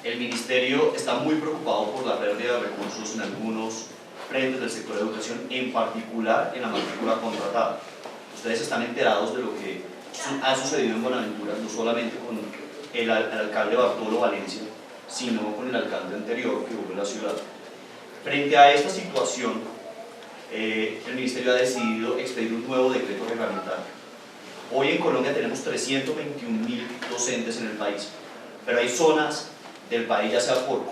el Ministerio está muy preocupado por la pérdida de recursos en algunos frentes del sector de educación, en particular en la matrícula contratada. Ustedes están enterados de lo que ha sucedido en Buenaventura, no solamente con el alcalde Bartolo Valencia, sino con el alcalde anterior que hubo en la ciudad. Frente a esta situación, el Ministerio ha decidido expedir un nuevo decreto reglamentario. Hoy en Colombia tenemos 321.000 docentes en el país, pero hay zonas del país, ya sea por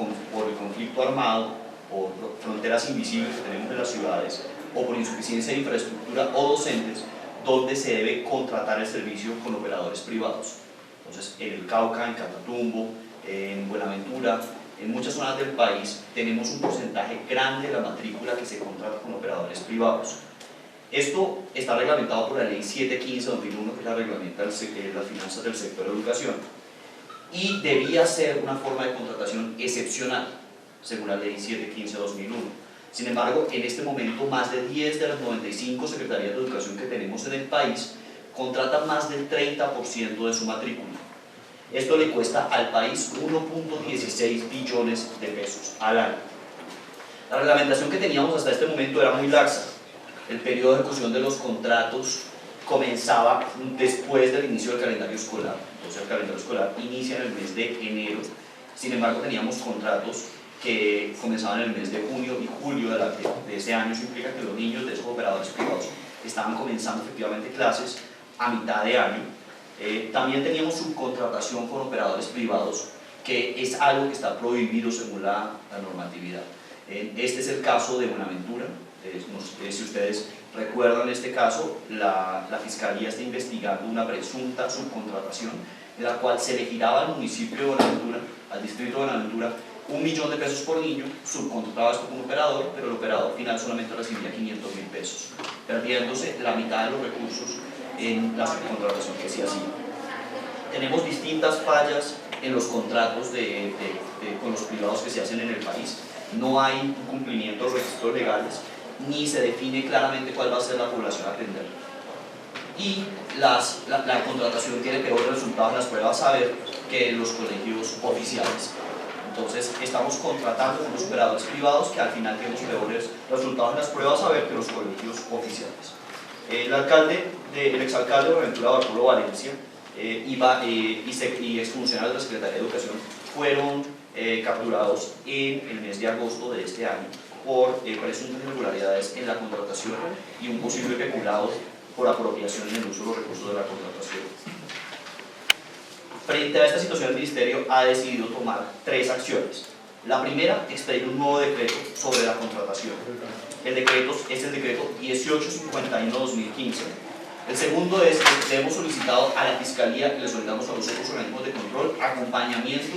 el conflicto armado, por fronteras invisibles que tenemos en las ciudades, o por insuficiencia de infraestructura o docentes, donde se debe contratar el servicio con operadores privados. Entonces, en el Cauca, en Catatumbo, en Buenaventura, en muchas zonas del país tenemos un porcentaje grande de la matrícula que se contrata con operadores privados. Esto está reglamentado por la Ley 715/2001, que es la reglamenta las finanzas del sector de educación, y debía ser una forma de contratación excepcional, según la Ley 715/2001. Sin embargo, en este momento, más de 10 de las 95 secretarías de educación que tenemos en el país contratan más del 30% de su matrícula. Esto le cuesta al país 1.16 billones de pesos al año. La reglamentación que teníamos hasta este momento era muy laxa. El periodo de ejecución de los contratos comenzaba después del inicio del calendario escolar. Entonces, el calendario escolar inicia en el mes de enero. Sin embargo, teníamos contratos que comenzaban en el mes de junio y julio de ese año. Eso implica que los niños de esos operadores privados estaban comenzando efectivamente clases a mitad de año. También teníamos subcontratación con operadores privados, que es algo que está prohibido según la normatividad. Este es el caso de Buenaventura. Si ustedes recuerdan este caso, la Fiscalía está investigando una presunta subcontratación en la cual se le giraba al municipio de Buenaventura, al distrito de Buenaventura, 1 millón de pesos por niño, subcontrataba esto con un operador, pero el operador final solamente recibía 500.000 pesos, perdiéndose la mitad de los recursos en la subcontratación que se hacía. Tenemos distintas fallas en los contratos con los privados que se hacen en el país. No hay un cumplimiento de los requisitos legales, ni se define claramente cuál va a ser la población a atender. Y la contratación tiene peores resultados en las pruebas saber que en los colegios oficiales. Entonces, estamos contratando con los operadores privados que al final tenemos peores resultados en las pruebas saber que los colegios oficiales. El exalcalde de Buenaventura, Bartolo Valencia, y exfuncionarios de la Secretaría de Educación fueron capturados en el mes de agosto de este año por presuntas irregularidades en la contratación y un posible peculado por apropiación en el uso de los recursos de la contratación. Frente a esta situación, el Ministerio ha decidido tomar 3 acciones. La primera, expedir un nuevo decreto sobre la contratación. El decreto es el decreto 1851/2015. El segundo es que le hemos solicitado a la Fiscalía y le solicitamos a los otros organismos de control acompañamiento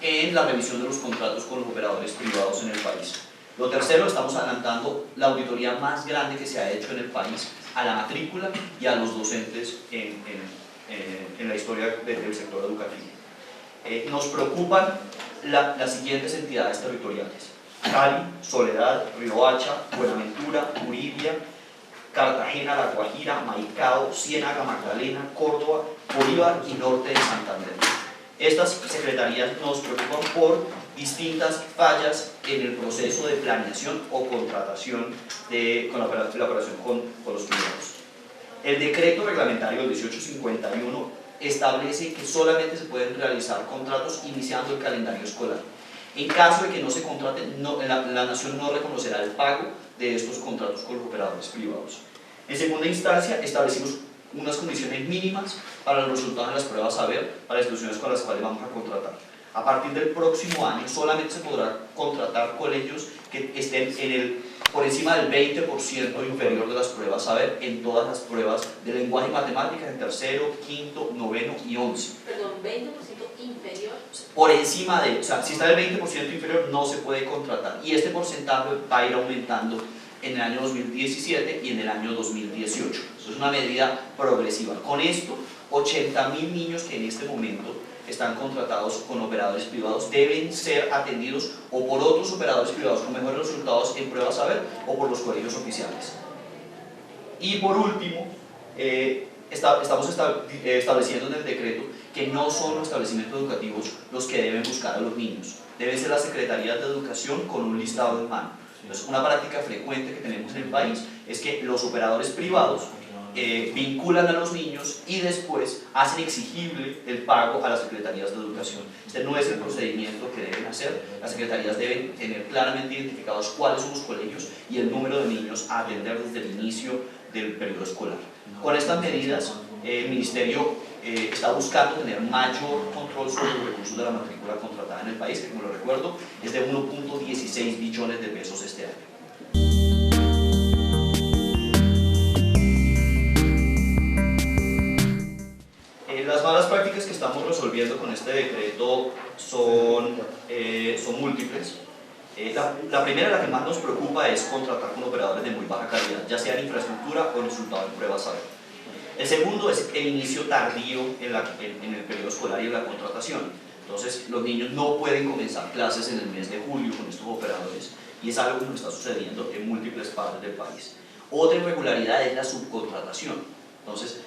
en la revisión de los contratos con los operadores privados en el país. Lo tercero, estamos adelantando la auditoría más grande que se ha hecho en el país a la matrícula y a los docentes en la historia del sector educativo. Nos preocupan las siguientes entidades territoriales: Cali, Soledad, Riohacha, Buenaventura, Uribia, Cartagena, La Guajira, Maicao, Ciénaga, Magdalena, Córdoba, Bolívar y Norte de Santander. Estas secretarías nos preocupan por distintas fallas en el proceso de planeación o contratación con la operación con los privados. El decreto reglamentario 1851 establece que solamente se pueden realizar contratos iniciando el calendario escolar. En caso de que no se contraten, la Nación no reconocerá el pago de estos contratos con los operadores privados. En segunda instancia, establecimos unas condiciones mínimas para los resultados de las pruebas saber para las instituciones con las cuales vamos a contratar. A partir del próximo año solamente se podrá contratar colegios que estén por encima del 20% inferior de las pruebas saber en todas las pruebas de lenguaje y matemáticas en tercero, quinto, noveno y 11. Perdón, 20% inferior. Por encima de, o sea, si está el 20% inferior no se puede contratar, y este porcentaje va a ir aumentando en el año 2017 y en el año 2018. Eso es una medida progresiva. Con esto, 80.000 niños que en este momento están contratados con operadores privados deben ser atendidos o por otros operadores privados con mejores resultados en pruebas saber o por los colegios oficiales. Y por último, estamos estableciendo en el decreto que no son los establecimientos educativos los que deben buscar de los niños. Deben ser las secretarías de educación con un listado en mano. Entonces, una práctica frecuente que tenemos en el país es que los operadores privados vinculan a los niños y después hacen exigible el pago a las secretarías de educación. Este no es el procedimiento que deben hacer. Las secretarías deben tener claramente identificados cuáles son los colegios y el número de niños a atender desde el inicio del periodo escolar. Con estas medidas, el Ministerio está buscando tener mayor control sobre los recursos de la matrícula contratada en el país, que, como lo recuerdo, es de 1.16 billones de pesos este año. Las malas prácticas que estamos resolviendo con este decreto son múltiples. La primera, la que más nos preocupa, es contratar con operadores de muy baja calidad, ya sea en infraestructura o en resultado en pruebas saber. El segundo es el inicio tardío en el periodo escolar y en la contratación. Entonces, los niños no pueden comenzar clases en el mes de julio con estos operadores, y es algo que nos está sucediendo en múltiples partes del país. Otra irregularidad es la subcontratación. Entonces,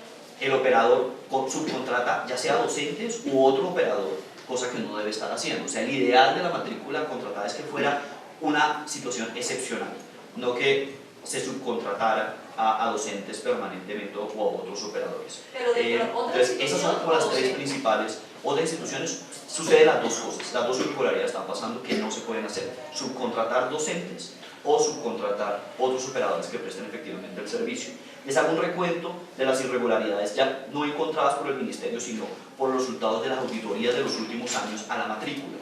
el operador subcontrata ya sea docentes u otro operador, cosa que no debe estar haciendo. O sea, el ideal de la matrícula contratada es que fuera una situación excepcional, no que se subcontratara a docentes permanentemente o a otros operadores. Entonces, esas son como las tres principales. Otras instituciones suceden las dos cosas, las dos irregularidades están pasando que no se pueden hacer: subcontratar docentes o subcontratar otros operadores que presten efectivamente el servicio. Les hago un recuento de las irregularidades ya no encontradas por el Ministerio, sino por los resultados de las auditorías de los últimos años a la matrícula.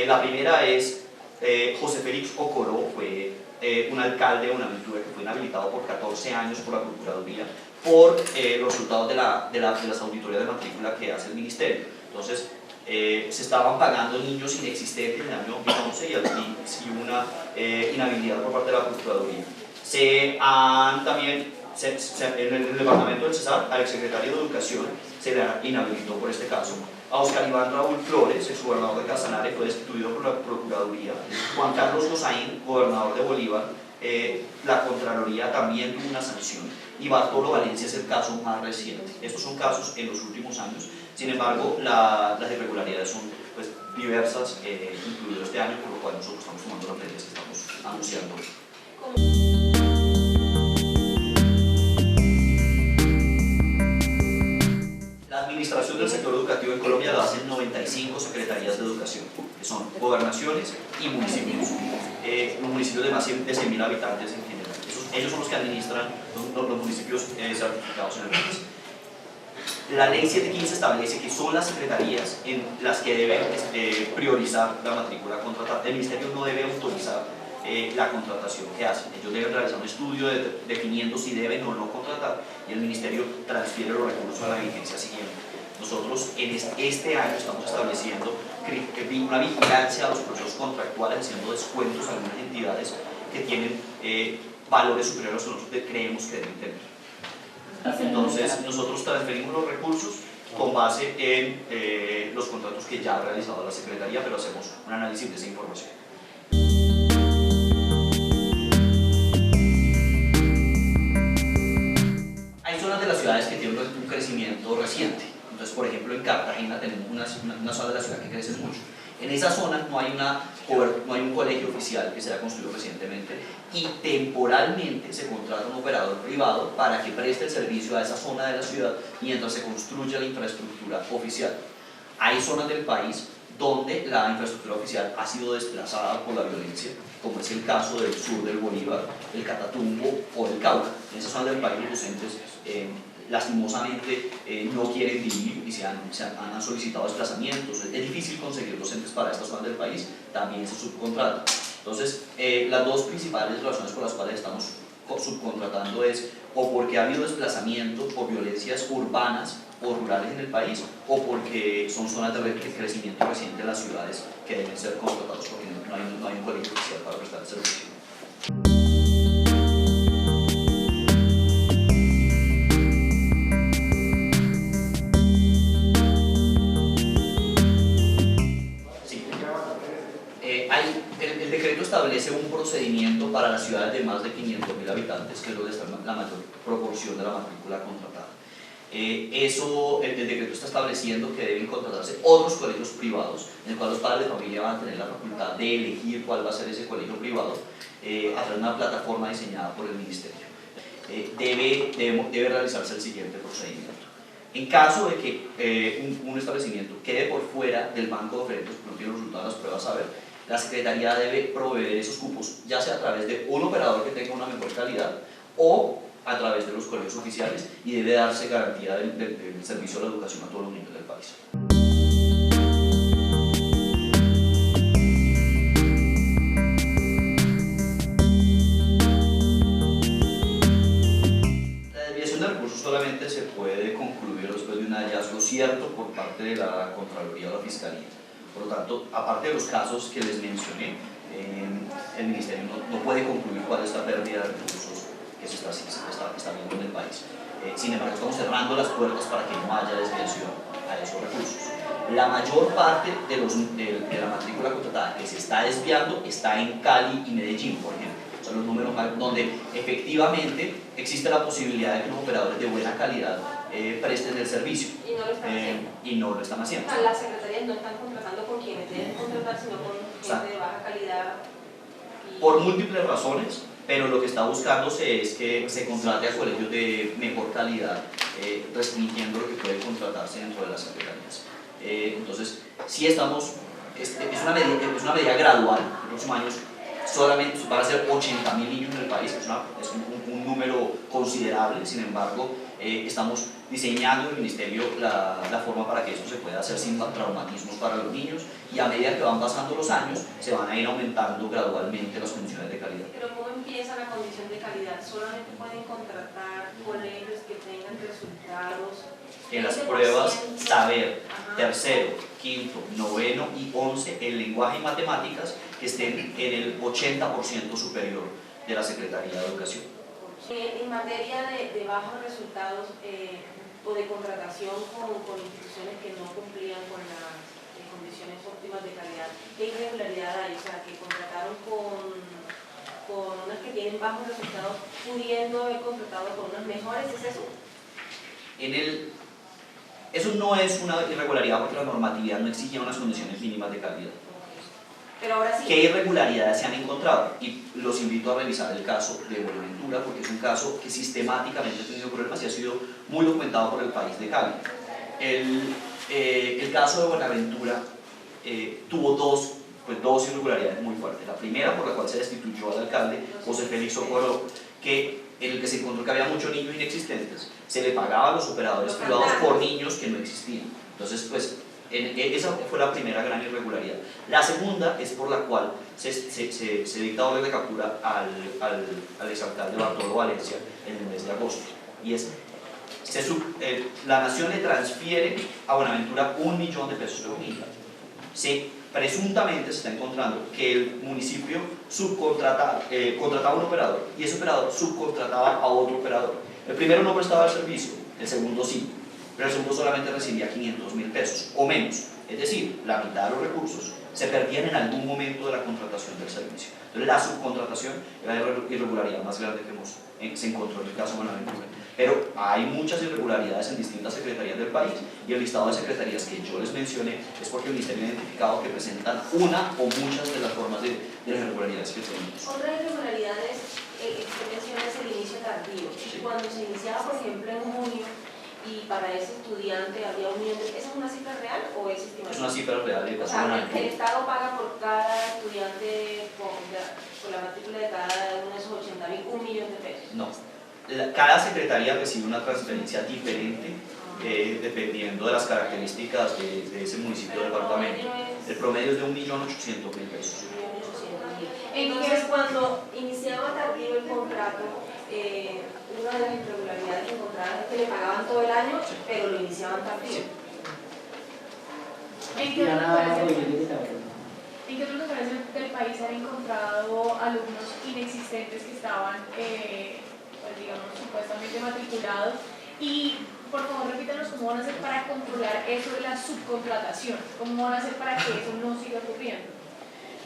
La primera es José Félix Ocoró, fue un alcalde de Buenaventura que fue inhabilitado por 14 años por la Procuraduría por los resultados de las auditorías de matrícula que hace el Ministerio. Entonces, se estaban pagando niños inexistentes en el año 2011 y una inhabilidad por parte de la Procuraduría. En el departamento del Cesar, al exsecretario de Educación se le inhabilitó por este caso. A Oscar Iván Raúl Flores, ex gobernador de Casanare, fue destituido por la Procuraduría. Juan Carlos Gozaín, gobernador de Bolívar, la Contraloría también tuvo una sanción. Y Bartolo Valencia es el caso más reciente. Estos son casos en los últimos años. Sin embargo, las irregularidades son pues diversas, incluido este año, por lo cual nosotros estamos tomando las medidas que estamos anunciando. La administración del sector educativo en Colombia la hacen 95 secretarías de educación, que son gobernaciones y municipios. Los municipios de más de 100.000 habitantes en general. Ellos son los que administran los municipios certificados en el país. La ley 715 establece que son las secretarías en las que deben priorizar la matrícula contratada. El Ministerio no debe autorizar la contratación que hacen. Ellos deben realizar un estudio definiendo si deben o no contratar, y el Ministerio transfiere los recursos a la vigencia siguiente. Nosotros en este año estamos estableciendo una vigilancia a los procesos contractuales, haciendo descuentos a algunas entidades que tienen valores superiores a los que nosotros creemos que deben tener. Entonces, nosotros transferimos los recursos con base en los contratos que ya ha realizado la Secretaría, pero hacemos un análisis de esa información. Hay zonas de las ciudades que tienen un crecimiento reciente. Entonces, por ejemplo, en Cartagena tenemos una zona de la ciudad que crece mucho. En esa zona no hay un colegio oficial que se haya construido recientemente, y temporalmente se contrata un operador privado para que preste el servicio a esa zona de la ciudad mientras se construye la infraestructura oficial. Hay zonas del país donde la infraestructura oficial ha sido desplazada por la violencia, como es el caso del sur del Bolívar, el Catatumbo o el Cauca. En esas zonas del país los docentes lastimosamente no quieren vivir y han solicitado desplazamientos. Es difícil conseguir docentes para estas zonas del país, también se subcontrata. Entonces, las dos principales razones por las cuales estamos subcontratando es o porque ha habido desplazamiento por violencias urbanas o rurales en el país, o porque son zonas de crecimiento reciente de las ciudades que deben ser contratados porque no hay un colegio oficial para prestar el servicio. El decreto establece un procedimiento para las ciudades de más de 500.000 habitantes, que es donde está la mayor proporción de la matrícula contratada. El decreto está estableciendo que deben contratarse otros colegios privados, en el cual los padres de familia van a tener la facultad de elegir cuál va a ser ese colegio privado a través de una plataforma diseñada por el Ministerio. Debe realizarse el siguiente procedimiento. En caso de que un establecimiento quede por fuera del banco de oferentes, porque no tiene los resultados de las pruebas a ver, la Secretaría debe proveer esos cupos, ya sea a través de un operador que tenga una mejor calidad o a través de los colegios oficiales, y debe darse garantía del servicio de la educación a todos los niños del país. La desviación de recursos solamente se puede concluir después de un hallazgo cierto por parte de la Contraloría o la Fiscalía. Por lo tanto, aparte de los casos que les mencioné, el Ministerio no puede concluir cuál es la pérdida de recursos que se está viendo en el país. Sin embargo, estamos cerrando las puertas para que no haya desviación a esos recursos. La mayor parte de la matrícula contratada que se está desviando está en Cali y Medellín, por ejemplo. Son los números donde efectivamente existe la posibilidad de que los operadores de buena calidad presten el servicio. Y no lo están haciendo. Y no lo están haciendo. O sea, las secretarías no están contratando con quienes deben contratar, sino con gente de baja calidad. Por múltiples razones, pero lo que está buscándose es que se contrate a colegios de mejor calidad, restringiendo lo que puede contratarse dentro de las secretarías. Entonces, sí estamos, es una medida gradual. En los próximos años solamente van a ser 80.000 niños en el país, es un número considerable. Sin embargo, estamos diseñando en el Ministerio la forma para que esto se pueda hacer sin traumatismos para los niños, y a medida que van pasando los años se van a ir aumentando gradualmente las condiciones de calidad. Pero ¿cómo empieza la condición de calidad? ¿Solamente pueden contratar colegios que tengan resultados? En las pruebas saber, Ajá. tercero, quinto, noveno y 11 en lenguaje y matemáticas que estén en el 80% superior de la Secretaría de Educación. En materia de bajos resultados o de contratación con instituciones que no cumplían con las condiciones óptimas de calidad, ¿qué irregularidad hay? O sea, que contrataron con unas que tienen bajos resultados, pudiendo haber contratado con unas mejores, ¿es eso? Eso no es una irregularidad, porque la normatividad no exigía unas condiciones mínimas de calidad. Pero ahora sí. ¿Qué irregularidades se han encontrado? Y los invito a revisar el caso de Buenaventura, porque es un caso que sistemáticamente ha tenido problemas y ha sido muy documentado por el país de Cali. El caso de Buenaventura tuvo dos irregularidades muy fuertes. La primera, por la cual se destituyó al alcalde, José Félix Socorro, en el que se encontró que había muchos niños inexistentes, se le pagaba a los operadores privados por niños que no existían. Entonces, pues, esa fue la primera gran irregularidad. La segunda es por la cual se dicta orden de captura al exalcalde Bartolo Valencia en el mes de agosto. Y es, la nación le transfiere a Buenaventura 1 millón de pesos de bonita. Presuntamente se está encontrando que el municipio contrataba a un operador, y ese operador subcontrataba a otro operador. El primero no prestaba el servicio, el segundo sí, pero el segundo solamente recibía 500.000 pesos o menos. Es decir, la mitad de los recursos se perdían en algún momento de la contratación del servicio. Entonces, la subcontratación era la irregularidad más grande que se encontró en el caso de Buenaventura. Pero hay muchas irregularidades en distintas secretarías del país, y el listado de secretarías que yo les mencioné es porque el Ministerio ha identificado que presentan una o muchas de las formas de las irregularidades que tenemos. Otra irregularidad es, que mencionas, el inicio tardío. Sí. Cuando se iniciaba, por ejemplo, en junio, y para ese estudiante había un millón de... ¿Esa es una cifra real o es estimativa? Es una cifra real de O caso sea, Buenaventura. el Estado paga por cada estudiante por la matrícula de cada uno de esos 80.000, 1 millón de pesos. No. Cada secretaría recibe una transferencia diferente dependiendo de las características de ese municipio o departamento. El promedio es de 1.800.000 pesos. Entonces, cuando iniciaba tardío el contrato, una de las irregularidades encontradas es que le pagaban todo el año, Sí. pero lo iniciaban tardío. Sí. ¿En qué otros lugares del país han encontrado alumnos inexistentes que estaban, pues digamos, supuestamente matriculados? Y por favor repítanos cómo van a hacer para controlar eso de la subcontratación, cómo van a hacer para que eso no siga ocurriendo.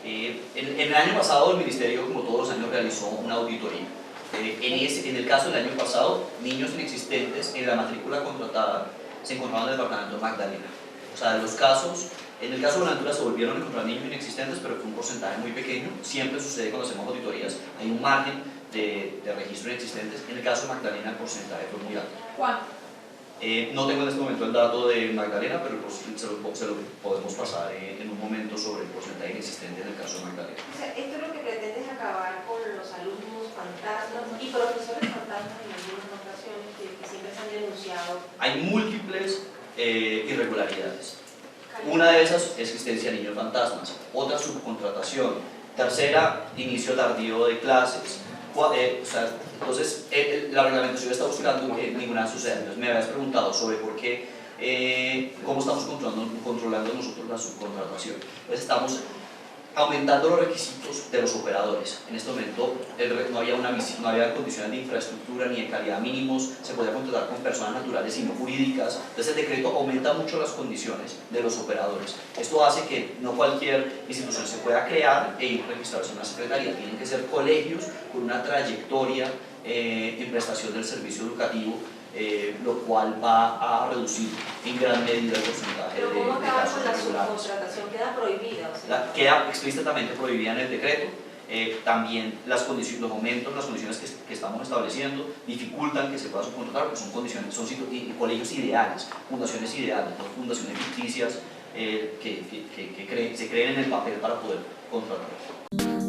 En el año pasado el Ministerio, como todos los años, realizó una auditoría En el caso del año pasado, niños inexistentes en la matrícula contratada se encontraban en el departamento de Magdalena. O sea, de los casos, en el caso de Buenaventura se volvieron a encontrar niños inexistentes, pero fue un porcentaje muy pequeño. Siempre sucede cuando hacemos auditorías, hay un margen de registro inexistentes. En el caso de Magdalena el porcentaje fue muy alto. ¿Cuánto? No tengo en este momento el dato de Magdalena, pero se lo podemos pasar en un momento sobre el porcentaje inexistente en el caso de Magdalena. O sea, esto es lo que pretende, es acabar con los alumnos fantasmas y profesores fantasmas en algunas ocasiones que siempre se han denunciado. Hay múltiples irregularidades. Una de esas es existencia de niños fantasmas, otra subcontratación, tercera inicio tardío de clases. Entonces la reglamentación está buscando que ninguna suceda. Entonces me habías preguntado sobre por qué, cómo estamos controlando nosotros la subcontratación. Entonces estamos aumentando los requisitos de los operadores. En este momento no había condiciones de infraestructura ni de calidad mínimos, se podía contratar con personas naturales y no jurídicas. Entonces el decreto aumenta mucho las condiciones de los operadores. Esto hace que no cualquier institución se pueda crear e ir a registrarse en una secretaría. Tienen que ser colegios con una trayectoria en prestación del servicio educativo, lo cual va a reducir en gran medida el porcentaje Pero ¿cómo de acaba casos con la irregulares. subcontratación? ¿Queda prohibida? O sea, Queda explícitamente prohibida en el decreto. También los momentos, las condiciones que estamos estableciendo dificultan que se pueda subcontratar, porque son condiciones, son colegios ideales, fundaciones ideales, no fundaciones ficticias se creen en el papel para poder contratar.